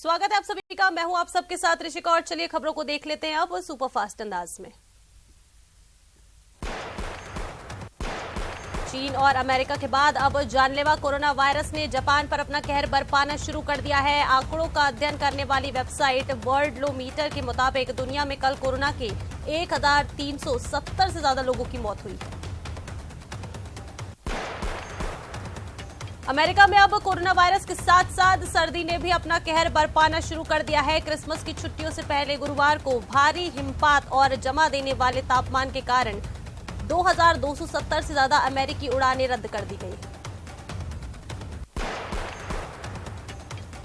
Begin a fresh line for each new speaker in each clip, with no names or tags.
स्वागत है आप सभी का। मैं हूं आप सबके साथ ऋषिका और चलिए खबरों को देख लेते हैं अब सुपरफास्ट अंदाज में। चीन और अमेरिका के बाद अब जानलेवा कोरोना वायरस ने जापान पर अपना कहर बरपाना शुरू कर दिया है। आंकड़ों का अध्ययन करने वाली वेबसाइट वर्ल्डोमीटर के मुताबिक दुनिया में कल कोरोना के 1370 से ज्यादा लोगों की मौत हुई है। अमेरिका में अब कोरोना वायरस के साथ साथ सर्दी ने भी अपना कहर बरपाना शुरू कर दिया है। क्रिसमस की छुट्टियों से पहले गुरुवार को भारी हिमपात और जमा देने वाले तापमान के कारण 2270 से ज्यादा अमेरिकी उड़ानें रद्द कर दी गई।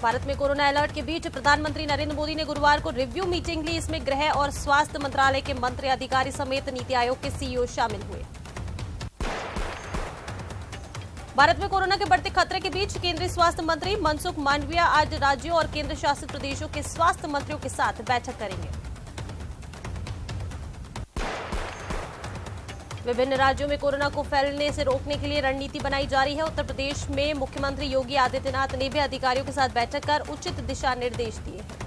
भारत में कोरोना अलर्ट के बीच प्रधानमंत्री नरेंद्र मोदी ने गुरुवार को रिव्यू मीटिंग ली। इसमें गृह और स्वास्थ्य मंत्रालय के मंत्री, अधिकारी समेत नीति आयोग के सीईओ शामिल हुए। भारत में कोरोना के बढ़ते खतरे के बीच केंद्रीय स्वास्थ्य मंत्री मनसुख मांडविया आज राज्यों और केंद्र शासित प्रदेशों के स्वास्थ्य मंत्रियों के साथ बैठक करेंगे। विभिन्न राज्यों में कोरोना को फैलने से रोकने के लिए रणनीति बनाई जा रही है। उत्तर प्रदेश में मुख्यमंत्री योगी आदित्यनाथ ने भी अधिकारियों के साथ बैठक कर उचित दिशा निर्देश दिए हैं।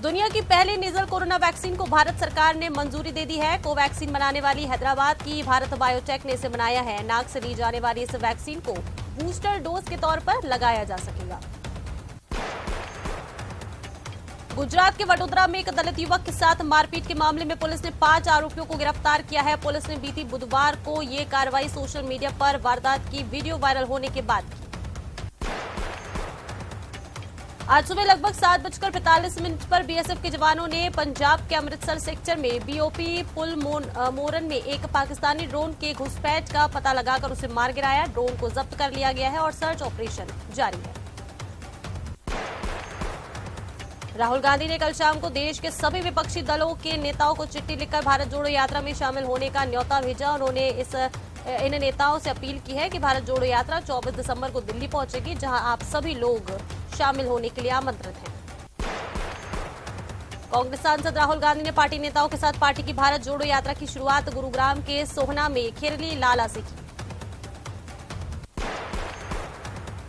दुनिया की पहली नेजल कोरोना वैक्सीन को भारत सरकार ने मंजूरी दे दी है। कोवैक्सीन बनाने वाली हैदराबाद की भारत बायोटेक ने इसे बनाया है। नाक से ली जाने वाली इस वैक्सीन को बूस्टर डोज के तौर पर लगाया जा सकेगा। गुजरात के वडोदरा में एक दलित युवक के साथ मारपीट के मामले में पुलिस ने 5 आरोपियों को गिरफ्तार किया है। पुलिस ने बीती बुधवार को ये कार्रवाई सोशल मीडिया पर वारदात की वीडियो वायरल होने के बाद की। आज सुबह लगभग 7:45 पर बीएसएफ के जवानों ने पंजाब के अमृतसर सेक्टर में बीओपी पुल मोरन में एक पाकिस्तानी ड्रोन के घुसपैठ का पता लगाकर उसे मार गिराया। ड्रोन को जब्त कर लिया गया है और सर्च ऑपरेशन जारी है। राहुल गांधी ने कल शाम को देश के सभी विपक्षी दलों के नेताओं को चिट्ठी लिखकर भारत जोड़ो यात्रा में शामिल होने का न्योता भेजा। उन्होंने इन नेताओं से अपील की है कि भारत जोड़ो यात्रा 24 दिसंबर को दिल्ली पहुंचेगी, जहां आप सभी लोग शामिल होने के लिए आमंत्रित हैं। कांग्रेस सांसद राहुल गांधी ने पार्टी नेताओं के साथ पार्टी की भारत जोड़ो यात्रा की शुरुआत गुरुग्राम के सोहना में खेरली लाला से की।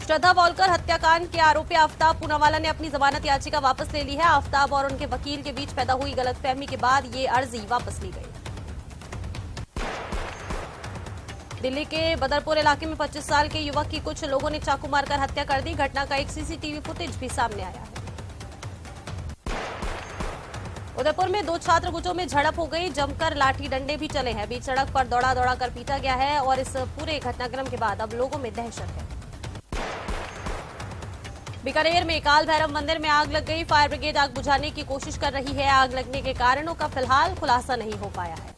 श्रद्धा वॉलकर हत्याकांड के आरोपी आफ्ताब पूनावाला ने अपनी जमानत याचिका वापस ले ली है। आफ्ताब और उनके वकील के बीच पैदा हुई गलतफहमी के बाद ये अर्जी वापस ली गई। दिल्ली के बदरपुर इलाके में 25 साल के युवक की कुछ लोगों ने चाकू मारकर हत्या कर दी। घटना का एक सीसीटीवी फुटेज भी सामने आया है। उदयपुर में 2 छात्र गुटों में झड़प हो गई। जमकर लाठी डंडे भी चले हैं। बीच सड़क पर दौड़ा दौड़ा कर पीटा गया है और इस पूरे घटनाक्रम के बाद अब लोगों में दहशत है। बीकानेर में काल भैरव मंदिर में आग लग गई। फायर ब्रिगेड आग बुझाने की कोशिश कर रही है। आग लगने के कारणों का फिलहाल खुलासा नहीं हो पाया है।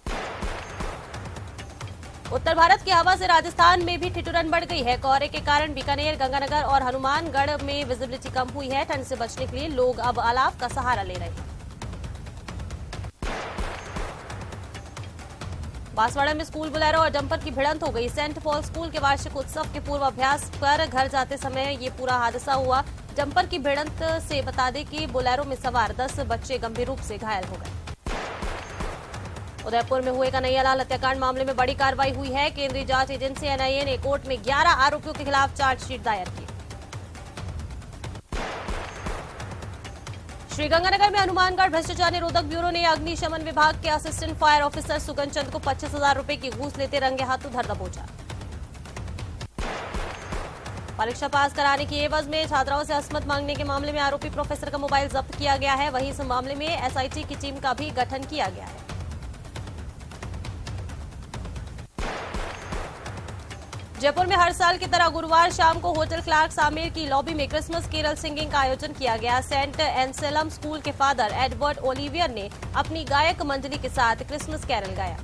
उत्तर भारत की हवा से राजस्थान में भी ठिठुरन बढ़ गई है। कोहरे के कारण बीकानेर, गंगानगर और हनुमानगढ़ में विजिबिलिटी कम हुई है। ठंड से बचने के लिए लोग अब अलाव का सहारा ले रहे हैं। बांसवाड़ा में स्कूल बोलेरो और डंपर की भिड़ंत हो गई। सेंट पॉल स्कूल के वार्षिक उत्सव के पूर्वाभ्यास पर घर जाते समय ये पूरा हादसा हुआ। डंपर की भिड़ंत से बता दें कि बोलेरो में सवार 10 बच्चे गंभीर रूप से घायल हो गए। उदयपुर में हुए कन्हैयालाल हत्याकांड मामले में बड़ी कार्रवाई हुई है। केंद्रीय जांच एजेंसी एनआईए ने कोर्ट में 11 आरोपियों के खिलाफ चार्जशीट दायर की। श्रीगंगानगर में हनुमानगढ़ भ्रष्टाचार निरोधक ब्यूरो ने अग्निशमन विभाग के असिस्टेंट फायर ऑफिसर सुगन चंद को 25,000 रुपए की घूस लेते रंगे हाथों धर दबोचा। परीक्षा पास कराने की एवज में छात्राओं से असमत मांगने के मामले में आरोपी प्रोफेसर का मोबाइल जब्त किया गया है। वहीं इस मामले में एसआईटी की टीम का भी गठन किया गया है। जयपुर में हर साल की तरह गुरुवार शाम को होटल क्लार्क्स आमेर की लॉबी में क्रिसमस केरल सिंगिंग का आयोजन किया गया। सेंट एंसेलम स्कूल के फादर एडवर्ड ओलिवियर ने अपनी गायक मंडली के साथ क्रिसमस कैरल गाया।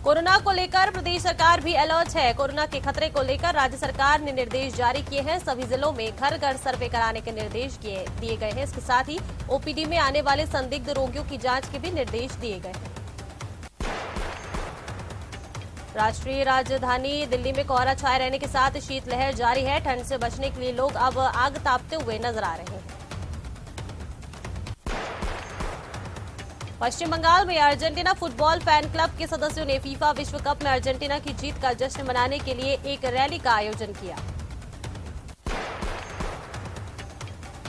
कोरोना को लेकर प्रदेश सरकार भी अलर्ट है। कोरोना के खतरे को लेकर राज्य सरकार ने निर्देश जारी किए हैं। सभी जिलों में घर घर सर्वे कराने के निर्देश दिए गए हैं। इसके साथ ही ओपीडी में आने वाले संदिग्ध रोगियों की जांच के भी निर्देश दिए गए हैं। राष्ट्रीय राजधानी दिल्ली में कोहरा छाए रहने के साथ शीतलहर जारी है। ठंड से बचने के लिए लोग अब आग तापते हुए नजर आ रहे हैं। पश्चिम बंगाल में अर्जेंटीना फुटबॉल फैन क्लब के सदस्यों ने फीफा विश्व कप में अर्जेंटीना की जीत का जश्न मनाने के लिए एक रैली का आयोजन किया।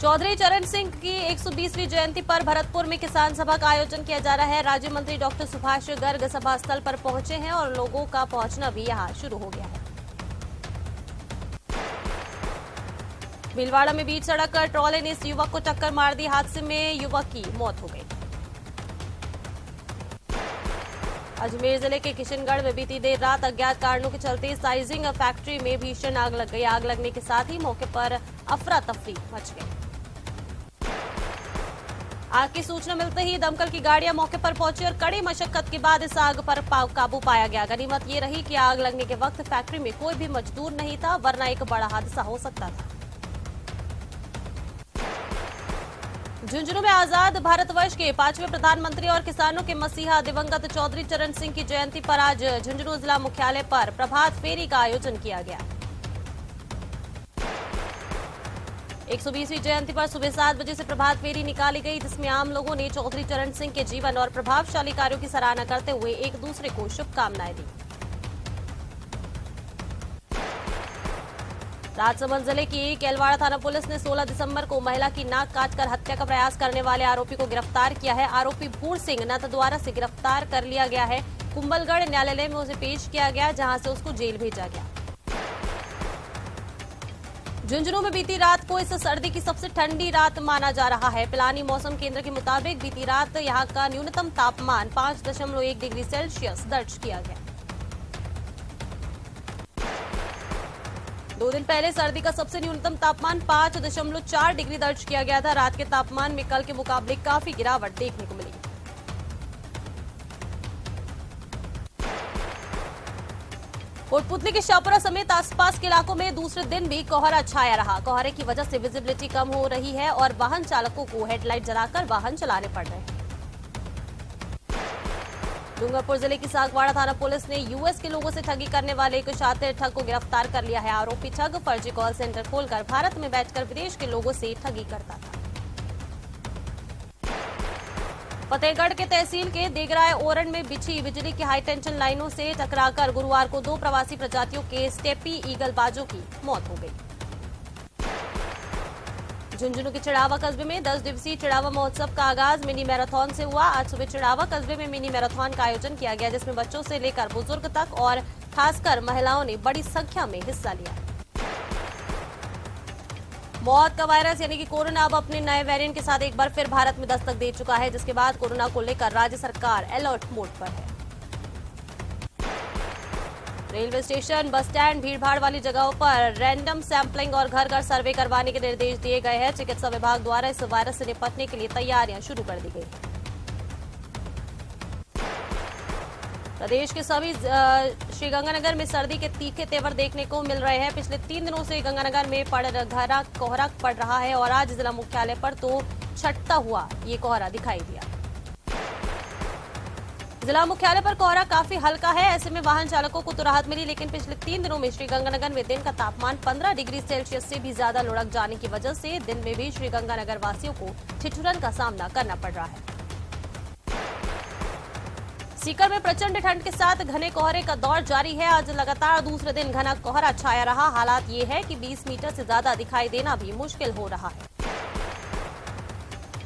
चौधरी चरण सिंह की 120वीं जयंती पर भरतपुर में किसान सभा का आयोजन किया जा रहा है। राज्य मंत्री डॉक्टर सुभाष गर्ग सभा स्थल पर पहुंचे हैं और लोगों का पहुंचना भी यहां शुरू हो गया है। भीलवाड़ा में बीच सड़क ट्रॉले ने इस युवक को टक्कर मार दी। हादसे में युवक की मौत हो गई। अजमेर जिले के किशनगढ़ में बीती देर रात अज्ञात कारणों के चलते साइजिंग फैक्ट्री में भीषण आग लग गई। आग लगने के साथ ही मौके पर अफरा तफरी मच गई। आग की सूचना मिलते ही दमकल की गाड़ियां मौके पर पहुंची और कड़ी मशक्कत के बाद इस आग पर काबू पाया गया। गनीमत ये रही कि आग लगने के वक्त फैक्ट्री में कोई भी मजदूर नहीं था, वरना एक बड़ा हादसा हो सकता था। झुंझुनू में आजाद भारतवर्ष के 5वें प्रधानमंत्री और किसानों के मसीहा दिवंगत चौधरी चरण सिंह की जयंती पर आज झुंझुनू जिला मुख्यालय पर प्रभात फेरी का आयोजन किया गया। 120वीं जयंती पर सुबह 7 बजे से प्रभात फेरी निकाली गई, जिसमें आम लोगों ने चौधरी चरण सिंह के जीवन और प्रभावशाली कार्यों की सराहना करते हुए एक दूसरे को शुभकामनाएं दी। राजसमंद जिले की केलवाड़ा थाना पुलिस ने 16 दिसंबर को महिला की नाक काटकर हत्या का प्रयास करने वाले आरोपी को गिरफ्तार किया है। आरोपी भूर सिंह नाथद्वारा से गिरफ्तार कर लिया गया है। कुंभलगढ़ न्यायालय में उसे पेश किया गया, जहां से उसको जेल भेजा गया। झुंझुनू में बीती रात को इस सर्दी की सबसे ठंडी रात माना जा रहा है। पिलानी मौसम केंद्र के मुताबिक बीती रात यहां का न्यूनतम तापमान 5.1 डिग्री सेल्सियस दर्ज किया गया। 2 दिन पहले सर्दी का सबसे न्यूनतम तापमान 5.4 डिग्री दर्ज किया गया था। रात के तापमान में कल के मुकाबले काफी गिरावट देखने को मिली। कोटपुतली के शाहपुरा समेत आसपास के इलाकों में दूसरे दिन भी कोहरा छाया रहा। कोहरे की वजह से विजिबिलिटी कम हो रही है और वाहन चालकों को हेडलाइट जलाकर वाहन चलाने पड़ रहे हैं। डूंगरपुर जिले की सागवाड़ा थाना पुलिस ने यूएस के लोगों से ठगी करने वाले एक शातिर ठग को गिरफ्तार कर लिया है। आरोपी ठग फर्जी कॉल सेंटर खोलकर भारत में बैठकर विदेश के लोगों से ठगी करता था। फतेहगढ़ के तहसील के देगराय ओरन में बिछी बिजली की हाई टेंशन लाइनों से टकराकर गुरुवार को 2 प्रवासी प्रजातियों के स्टेपी ईगल बाजों की मौत हो गई। झुंझुनू के चिड़ावा कस्बे में 10 दिवसीय चिड़ावा महोत्सव का आगाज मिनी मैराथन से हुआ। आज सुबह चिड़ावा कस्बे में मिनी मैराथन का आयोजन किया गया, जिसमें बच्चों से लेकर बुजुर्ग तक और खासकर महिलाओं ने बड़ी संख्या में हिस्सा लिया। मौत का वायरस यानी कि कोरोना अब अपने नए वेरिएंट के साथ एक बार फिर भारत में दस्तक दे चुका है, जिसके बाद कोरोना को लेकर राज्य सरकार अलर्ट मोड पर है। रेलवे स्टेशन, बस स्टैंड, भीड़भाड़ वाली जगहों पर रैंडम सैंपलिंग और घर घर सर्वे करवाने के निर्देश दिए गए हैं। चिकित्सा विभाग द्वारा इस वायरस से निपटने के लिए तैयारियां शुरू कर दी गई हैं। प्रदेश के सभी श्रीगंगानगर में सर्दी के तीखे तेवर देखने को मिल रहे हैं। पिछले 3 दिनों से गंगानगर में घना कोहरा पड़ रहा है और आज जिला मुख्यालय पर तो छटता हुआ ये कोहरा दिखाई दिया। जिला मुख्यालय पर कोहरा काफी हल्का है, ऐसे में वाहन चालकों को तो राहत मिली, लेकिन पिछले 3 दिनों में श्रीगंगानगर में दिन का तापमान 15 डिग्री सेल्सियस से भी ज्यादा लुढ़क जाने की वजह से दिन में भी श्रीगंगानगर वासियों को ठिठुरन का सामना करना पड़ रहा है। सीकर में प्रचंड ठंड के साथ घने कोहरे का दौर जारी है। आज लगातार दूसरे दिन घना कोहरा छाया रहा। हालात ये है कि 20 मीटर से ज्यादा दिखाई देना भी मुश्किल हो रहा है।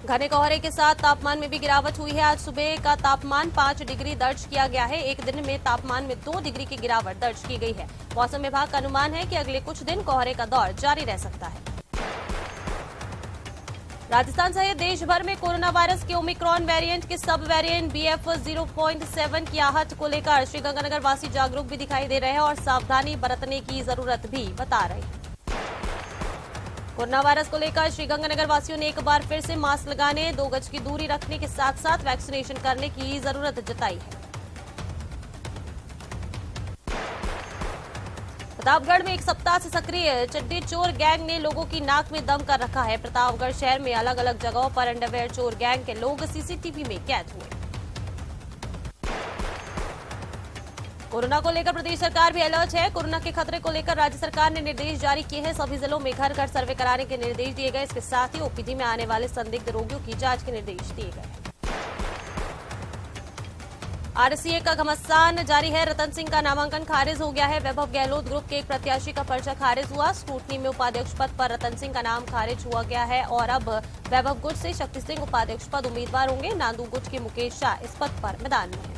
घने कोहरे के साथ तापमान में भी गिरावट हुई है। आज सुबह का तापमान 5 डिग्री दर्ज किया गया है। एक दिन में तापमान में 2 डिग्री की गिरावट दर्ज की गई है। मौसम विभाग का अनुमान है कि अगले कुछ दिन कोहरे का दौर जारी रह सकता है। राजस्थान सहित देश भर में कोरोना वायरस के ओमिक्रॉन वेरिएंट के सब वेरिएंट BF 0.7 की आहट को लेकर श्रीगंगानगर वासी जागरूक भी दिखाई दे रहे हैं और सावधानी बरतने की जरूरत भी बता रहे हैं। कोरोना वायरस को लेकर श्रीगंगानगर वासियों ने एक बार फिर से मास्क लगाने, 2 गज की दूरी रखने के साथ साथ वैक्सीनेशन करने की जरूरत जताई है। प्रतापगढ़ में एक सप्ताह से सक्रिय चड्डी चोर गैंग ने लोगों की नाक में दम कर रखा है। प्रतापगढ़ शहर में अलग अलग जगहों पर अंडरवेयर चोर गैंग के लोग सीसीटीवी में कैद हुए। कोरोना को लेकर प्रदेश सरकार भी अलर्ट है। कोरोना के खतरे को लेकर राज्य सरकार ने निर्देश जारी किए हैं। सभी जिलों में घर घर सर्वे कराने के निर्देश दिए गए। इसके साथ ही ओपीडी में आने वाले संदिग्ध रोगियों की जांच के निर्देश दिए गए। आरसीए का घमासान जारी है। रतन सिंह का नामांकन खारिज हो गया है। वैभव गहलोत ग्रुप के एक प्रत्याशी का पर्चा खारिज हुआ। स्क्रूटनी में उपाध्यक्ष पद पर रतन सिंह का नाम खारिज हुआ गया है और अब वैभव गुट से शक्ति सिंह उपाध्यक्ष पद उम्मीदवार होंगे। नांदू गुट के मुकेश शाह इस पद पर मैदान में हैं।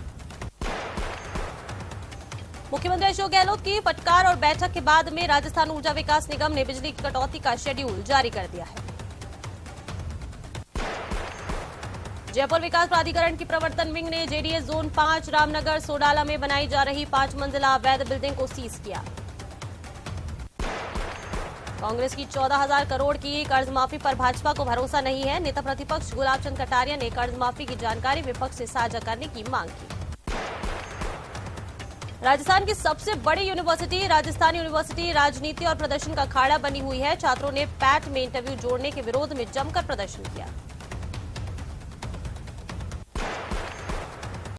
मुख्यमंत्री अशोक गहलोत की फटकार और बैठक के बाद में राजस्थान ऊर्जा विकास निगम ने बिजली की कटौती का शेड्यूल जारी कर दिया है। जयपुर विकास प्राधिकरण की प्रवर्तन विंग ने जेडीएस जोन 5 रामनगर सोडाला में बनाई जा रही 5 मंजिला अवैध बिल्डिंग को सीज किया। कांग्रेस की 14,000 करोड़ की कर्ज माफी पर भाजपा को भरोसा नहीं है। नेता प्रतिपक्ष गुलाब चंद कटारिया ने कर्ज माफी की जानकारी विपक्ष से साझा करने की मांग की। राजस्थान की सबसे बड़ी यूनिवर्सिटी राजस्थान यूनिवर्सिटी राजनीति और प्रदर्शन का अखाड़ा बनी हुई है। छात्रों ने पैट में इंटरव्यू जोड़ने के विरोध में जमकर प्रदर्शन किया।